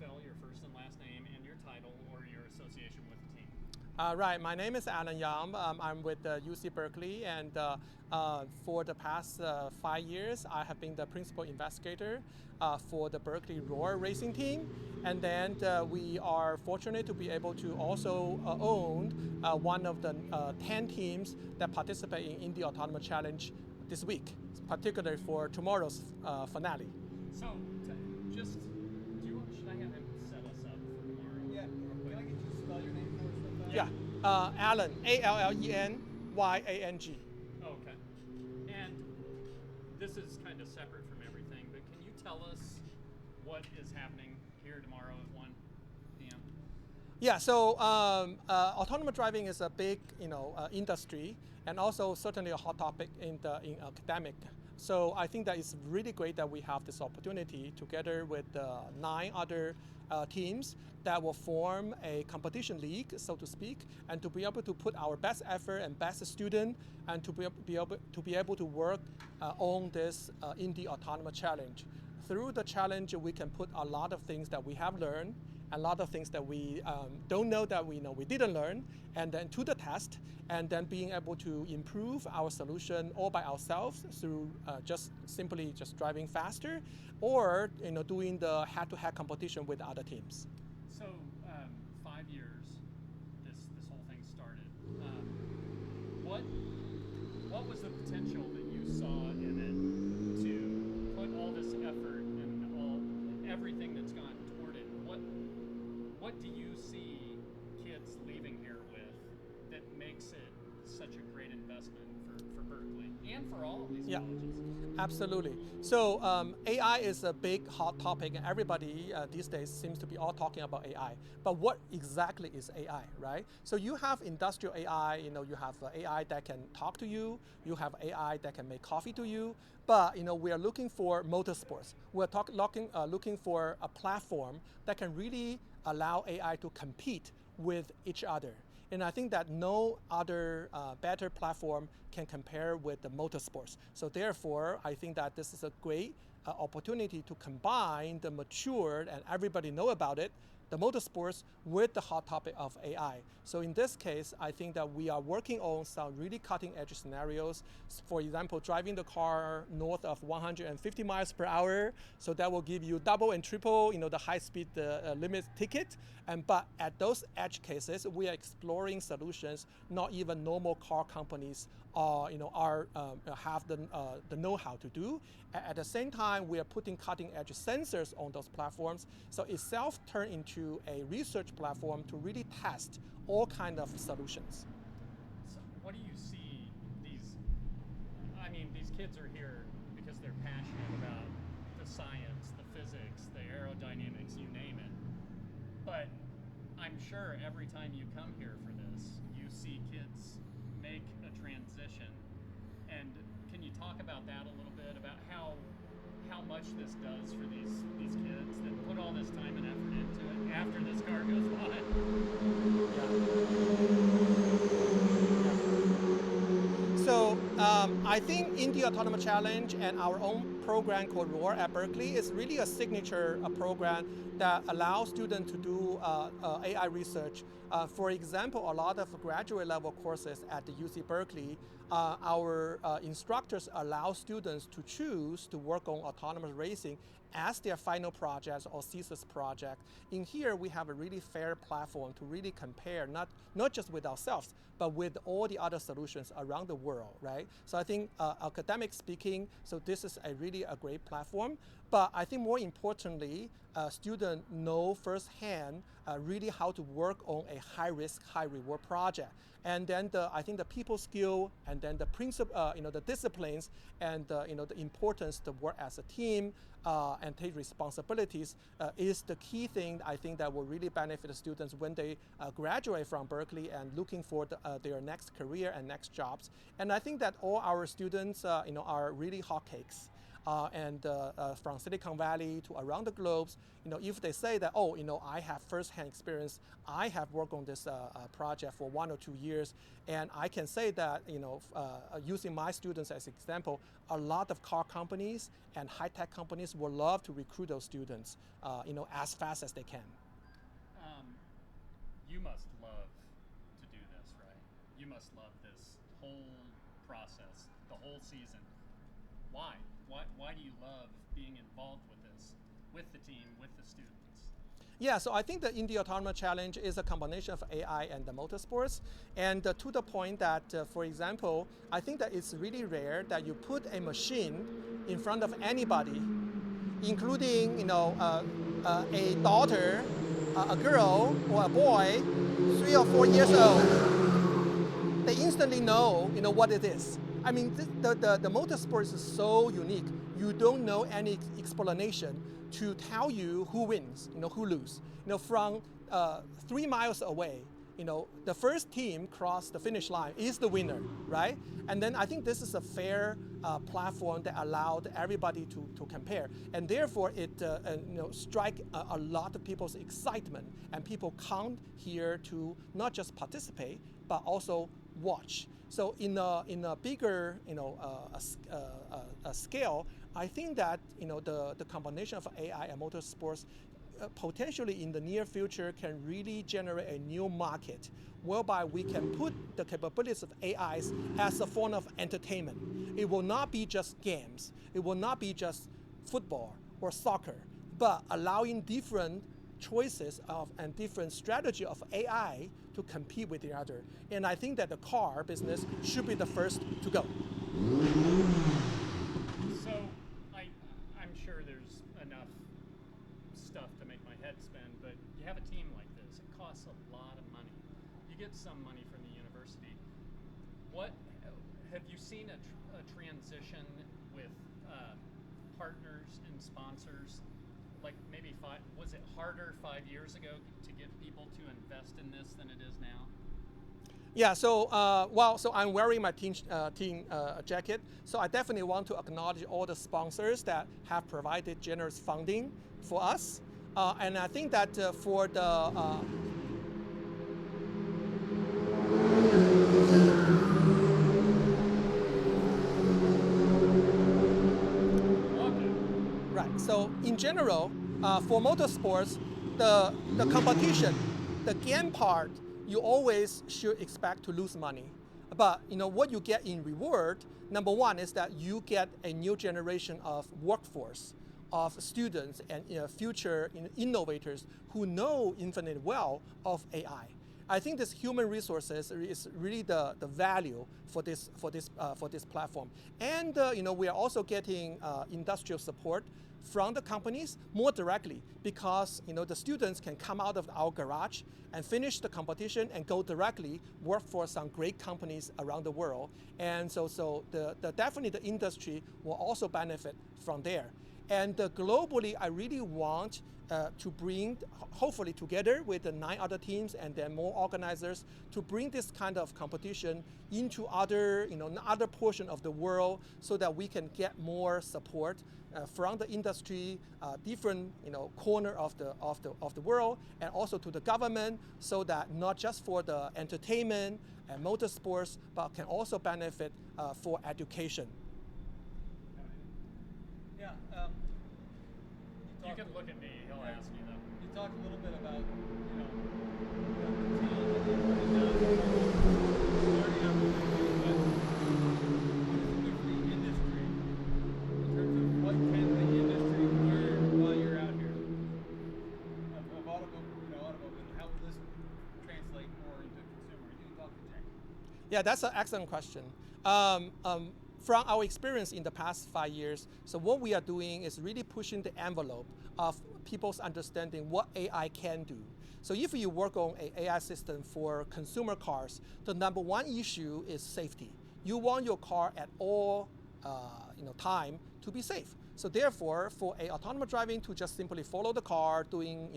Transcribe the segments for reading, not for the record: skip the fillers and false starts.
spell your first and last name and your title or your association with the team? Right, my name is Alan Yam. I'm with UC Berkeley, and for the past 5 years, I have been the principal investigator for the Berkeley Roar racing team. And then we are fortunate to be able to also own one of the 10 teams that participate in Indy Autonomous Challenge this week, particularly for tomorrow's finale. So, just, should I have him set us up for tomorrow? Yeah. Can I get you to spell your name for us real fast? Yeah, Allen, AllenYang. Okay. And this is kind of separate from everything, but can you tell us what is happening here tomorrow at 1 p.m.? Yeah, so autonomous driving is a big, industry, and also certainly a hot topic in academic. So I think that it's really great that we have this opportunity together with 9 other teams that will form a competition league, so to speak, and to be able to put our best effort and best student, and to be able to work on this Indy Autonomous Challenge. Through the challenge, we can put a lot of things that we have learned, a lot of things that we don't know that we know we didn't learn, and then to the test, and then being able to improve our solution all by ourselves through just driving faster, or doing the head-to-head competition with other teams. So 5 years, this whole thing started. What was the potential that you saw in it to put all this effort and everything that's gone toward it? What do you see kids leaving here with that makes it such a great investment for Berkeley and for all of these colleges? Absolutely. So AI is a big hot topic, and everybody these days seems to be all talking about AI. But what exactly is AI, right? So you have industrial AI, you have AI that can talk to you, you have AI that can make coffee to you, but we are looking for motorsports. We're looking for a platform that can really allow AI to compete with each other. And I think that no other better platform can compare with the motorsports. So therefore, I think that this is a great opportunity to combine the matured, and everybody know about it, the motorsports with the hot topic of AI. So in this case, I think that we are working on some really cutting edge scenarios. For example, driving the car north of 150 miles per hour. So that will give you double and triple, the high speed limit ticket. But at those edge cases, we are exploring solutions not even normal car companies have the know-how to do. At the same time, we are putting cutting edge sensors on those platforms. So itself turn into a research platform to really test all kinds of solutions. So what do you see these kids are here because they're passionate about the science, the physics, the aerodynamics, you name it. But I'm sure every time you come here for this, you see kids make a transition. And can you talk about that a little bit, about how much this does for these kids that put all this time and effort into it after this car goes by? So I think Indy Autonomous Challenge and our own program called Roar at Berkeley is really a signature program that allows students to do AI research. For example, a lot of graduate level courses at the UC Berkeley, our instructors allow students to choose to work on autonomous racing as their final project or thesis project. In here, we have a really fair platform to really compare, not just with ourselves, but with all the other solutions around the world, right? So I think academic speaking, so this is really a great platform. But I think more importantly, students know firsthand really how to work on a high-risk, high-reward project. And then I think the people skill, and then the principle, the disciplines, and the importance to work as a team and take responsibilities is the key thing I think that will really benefit the students when they graduate from Berkeley and looking for their next career and next jobs. And I think that all our students, are really hotcakes. and from Silicon Valley to around the globe, if they say that, oh, I have firsthand experience, I have worked on this project for 1 or 2 years, and I can say that, using my students as example, a lot of car companies and high-tech companies would love to recruit those students, as fast as they can. You must love to do this, right? You must love this whole process, the whole season. Why? Why do you love being involved with this, with the team, with the students? Yeah, so I think the Indy Autonomous Challenge is a combination of AI and the motorsports. And to the point that, for example, I think that it's really rare that you put a machine in front of anybody, including a daughter, a girl or a boy, 3 or 4 years old. They instantly know what it is. I mean, the motorsports is so unique. You don't know any explanation to tell you who wins, who loses. From 3 miles away, the first team cross the finish line is the winner, right? And then I think this is a fair platform that allowed everybody to compare, and therefore it strike a lot of people's excitement, and people come here to not just participate but also watch. So in a bigger scale, I think that the combination of AI and motorsports potentially in the near future can really generate a new market whereby we can put the capabilities of AIs as a form of entertainment. It will not be just games. It will not be just football or soccer, but allowing different choices and different strategy of AI to compete with the other. And I think that the car business should be the first to go. So I'm sure there's enough stuff to make my head spin, but you have a team like this, it costs a lot of money. You get some money from the university. What have you seen a transition with partners and sponsors? Like maybe was it harder 5 years ago to get people to invest in this than it is now? Yeah, so so I'm wearing my team jacket. So I definitely want to acknowledge all the sponsors that have provided generous funding for us. And I think that for the right. So in general, for motorsports, the competition, the game part, you always should expect to lose money. But what you get in reward, number one is that you get a new generation of workforce, of students and future innovators who know infinitely well of AI. I think this human resources is really the value for this platform. And we are also getting industrial support from the companies more directly, because the students can come out of our garage and finish the competition and go directly work for some great companies around the world. And so definitely the industry will also benefit from there. And globally, I really want to bring, hopefully together with the 9 other teams and then more organizers, to bring this kind of competition into other portion of the world, so that we can get more support from the industry, different corner of the world, and also to the government, so that not just for the entertainment and motorsports, but can also benefit for education. Yeah. You can look at me, he'll ask you though. You talked a little bit about, the team and everybody does, learning opportunities, but what does it do for the industry in terms of what can the industry learn while you're out here of automobile? How will this translate more into consumer? You can talk to Jay. Yeah, that's an excellent question. From our experience in the past 5 years, so what we are doing is really pushing the envelope of people's understanding what AI can do. So if you work on an AI system for consumer cars, the number one issue is safety. You want your car at all time to be safe. So therefore, for a autonomous driving to just simply follow the car, doing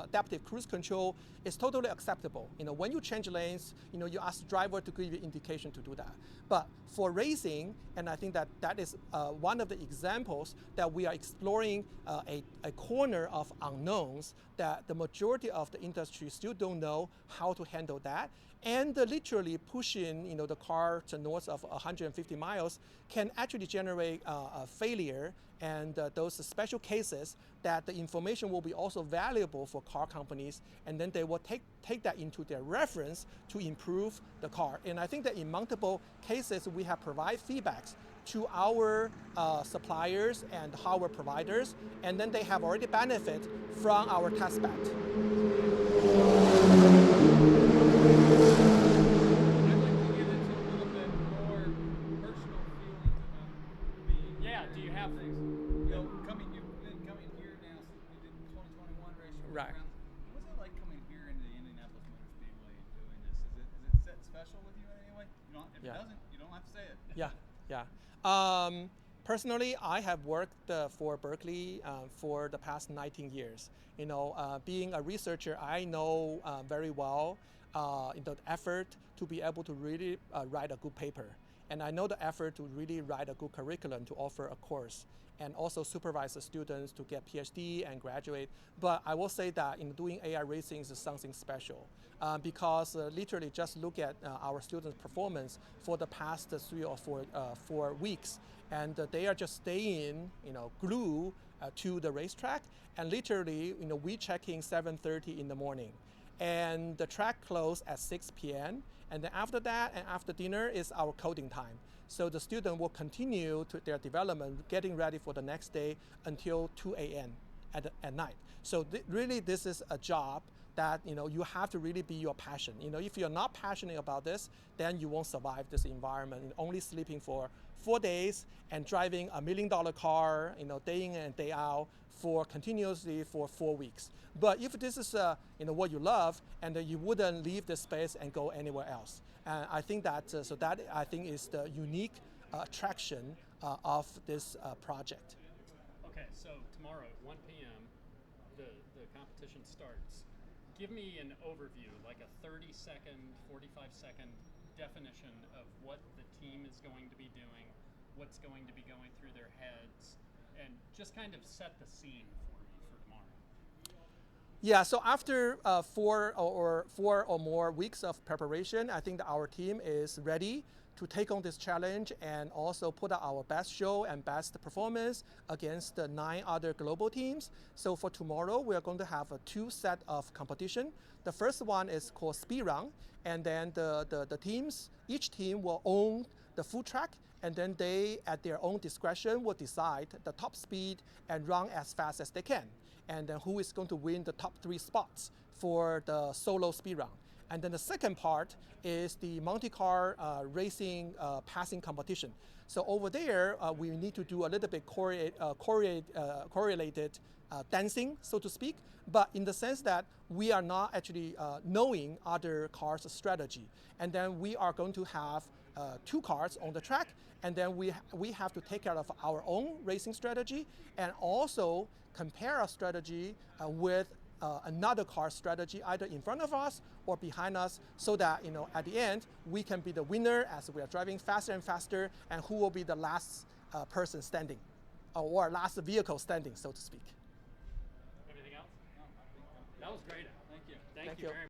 adaptive cruise control is totally acceptable. When you change lanes, you ask the driver to give you indication to do that. But for racing, and I think that is one of the examples that we are exploring a corner of unknowns that the majority of the industry still don't know how to handle that. And literally pushing the car to north of 150 miles can actually generate a failure, and those special cases that the information will be also valuable for car companies, and then they will take that into their reference to improve the car. And I think that in multiple cases we have provided feedbacks to our suppliers and hardware providers, and then they have already benefit from our test bed. Do you have things? You've been coming here now. You did 2021 race. Right. What's it like coming here into the Indianapolis Motor Speedway and doing this? Is it special with you in any way? If it doesn't, you don't have to say it. Yeah. Personally, I have worked for Berkeley for the past 19 years. Being a researcher, I know very well the effort to be able to really write a good paper. And I know the effort to really write a good curriculum to offer a course, and also supervise the students to get PhD and graduate. But I will say that doing AI racing is something special because literally just look at our students' performance for the past 3 or 4 weeks, and they are just staying, glued to the racetrack, and literally, we check in 7:30 in the morning, and the track closed at 6 p.m. And then after that, and after dinner is our coding time. So the student will continue to their development, getting ready for the next day until 2 a.m. at night. So really, this is a job that you have to really be your passion. If you're not passionate about this, then you won't survive this environment. Only sleeping for 4 days and driving $1 million car, day in and day out continuously for 4 weeks. But if this is what you love, and you wouldn't leave this space and go anywhere else. And I think that that I think is the unique attraction of this project. Okay, so tomorrow at 1 p.m. the competition starts. Give me an overview, like a 30-second, 45-second definition of what the team is going to be doing, what's going to be going through their heads, and just kind of set the scene for me for tomorrow. Yeah, so after 4 or more weeks of preparation, I think that our team is ready to take on this challenge and also put out our best show and best performance against the 9 other global teams. So for tomorrow, we are going to have 2 sets of competition. The first one is called Speed Run, and then the teams, each team will own the full track, and then they, at their own discretion, will decide the top speed and run as fast as they can. And then who is going to win the top 3 spots for the solo speed run. And then the second part is the multi-car racing passing competition. So over there, we need to do a little bit correlated dancing, so to speak, but in the sense that we are not actually knowing other cars' strategy. And then we are going to have 2 cars on the track, and then we have to take care of our own racing strategy and also compare our strategy with another car strategy either in front of us or behind us, so that at the end we can be the winner as we are driving faster and faster, and who will be the last person standing or last vehicle standing, so to speak. Anything else? No, that was great. Thank you. Thank you very much.